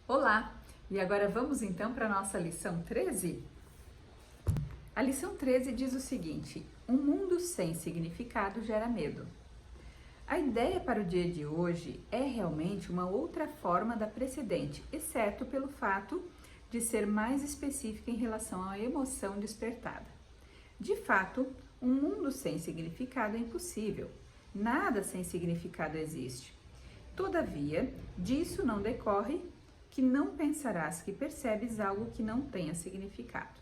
Olá! E agora vamos então para a nossa lição 13? A lição 13 diz o seguinte: um mundo sem significado gera medo. A ideia para o dia de hoje é realmente uma outra forma da precedente, exceto pelo fato de ser mais específica em relação à emoção despertada. De fato, um mundo sem significado é impossível. Nada sem significado existe. Todavia, disso não decorre que não pensarás que percebes algo que não tenha significado.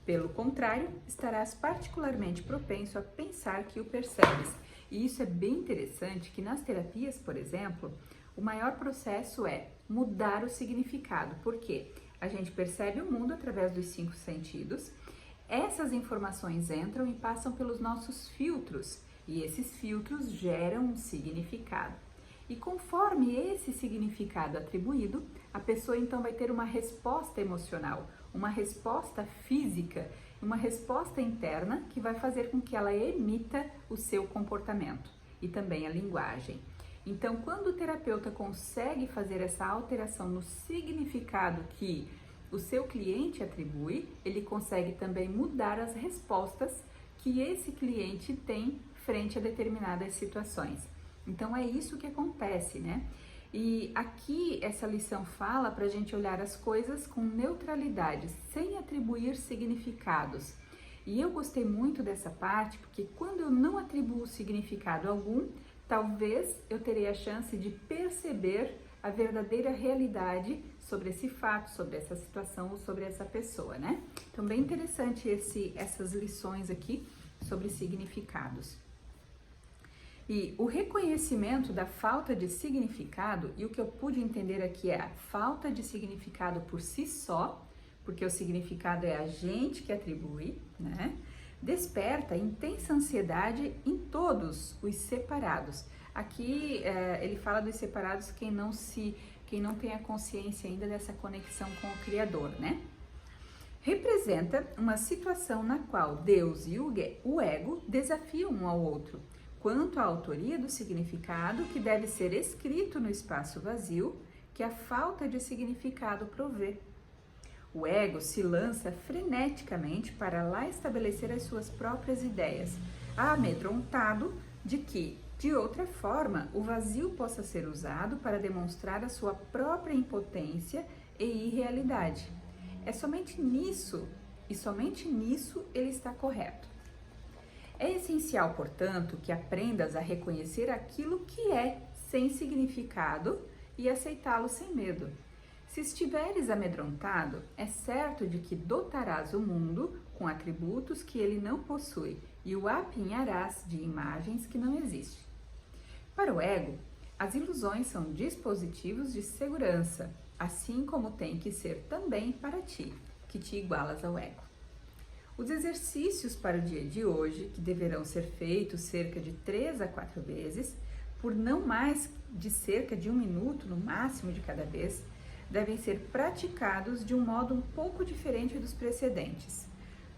Pelo contrário, estarás particularmente propenso a pensar que o percebes. E isso é bem interessante, que nas terapias, por exemplo, o maior processo é mudar o significado. Por quê? A gente percebe o mundo através dos 5 sentidos. Essas informações entram e passam pelos nossos filtros. E esses filtros geram um significado. E conforme esse significado atribuído, a pessoa então vai ter uma resposta emocional, uma resposta física, uma resposta interna que vai fazer com que ela emita o seu comportamento e também a linguagem. Então, quando o terapeuta consegue fazer essa alteração no significado que o seu cliente atribui, ele consegue também mudar as respostas que esse cliente tem frente a determinadas situações. Então é isso que acontece, né? E aqui essa lição fala para a gente olhar as coisas com neutralidade, sem atribuir significados. E eu gostei muito dessa parte, porque quando eu não atribuo significado algum, talvez eu terei a chance de perceber a verdadeira realidade sobre esse fato, sobre essa situação ou sobre essa pessoa, né? Então bem interessante essas lições aqui sobre significados. E o reconhecimento da falta de significado, e o que eu pude entender aqui é a falta de significado por si só, porque o significado é a gente que atribui, né? Desperta intensa ansiedade em todos os separados. Aqui ele fala dos separados quem não tem a consciência ainda dessa conexão com o Criador, né? Representa uma situação na qual Deus e o ego desafiam um ao outro quanto à autoria do significado que deve ser escrito no espaço vazio que a falta de significado provê. O ego se lança freneticamente para lá estabelecer as suas próprias ideias, amedrontado de que, de outra forma, o vazio possa ser usado para demonstrar a sua própria impotência e irrealidade. É somente nisso, e somente nisso ele está correto. É essencial, portanto, que aprendas a reconhecer aquilo que é sem significado e aceitá-lo sem medo. Se estiveres amedrontado, é certo de que dotarás o mundo com atributos que ele não possui e o apinharás de imagens que não existem. Para o ego, as ilusões são dispositivos de segurança, assim como tem que ser também para ti, que te igualas ao ego. Os exercícios para o dia de hoje, que deverão ser feitos cerca de 3 a 4 vezes, por não mais de cerca de 1 minuto no máximo de cada vez, devem ser praticados de um modo um pouco diferente dos precedentes.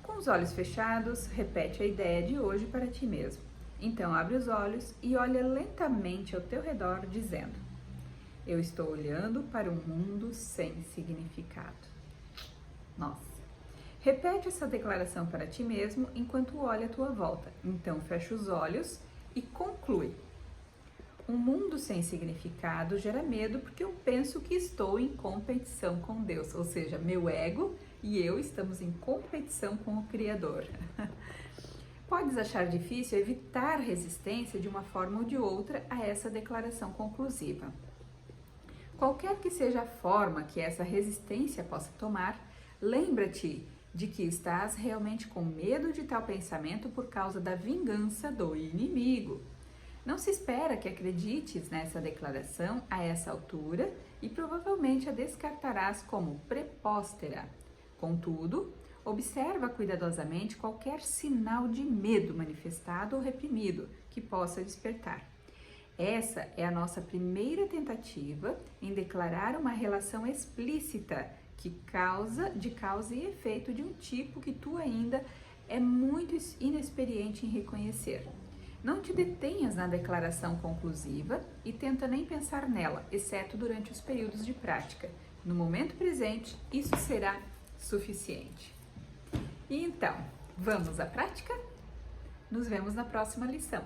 Com os olhos fechados, repete a ideia de hoje para ti mesmo. Então abre os olhos e olha lentamente ao teu redor dizendo: eu estou olhando para um mundo sem significado. Nossa! Repete essa declaração para ti mesmo enquanto olha à tua volta. Então fecha os olhos e conclui. Um mundo sem significado gera medo porque eu penso que estou em competição com Deus, ou seja, meu ego e eu estamos em competição com o Criador. Podes achar difícil evitar resistência de uma forma ou de outra a essa declaração conclusiva. Qualquer que seja a forma que essa resistência possa tomar, lembra-te de que estás realmente com medo de tal pensamento por causa da vingança do inimigo. Não se espera que acredites nessa declaração a essa altura e provavelmente a descartarás como prepóstera. Contudo, observa cuidadosamente qualquer sinal de medo manifestado ou reprimido que possa despertar. Essa é a nossa primeira tentativa em declarar uma relação explícita de causa e efeito de um tipo que tu ainda é muito inexperiente em reconhecer. Não te detenhas na declaração conclusiva e tenta nem pensar nela, exceto durante os períodos de prática. no momento presente, isso será suficiente. E então, vamos à prática? Nos vemos na próxima lição.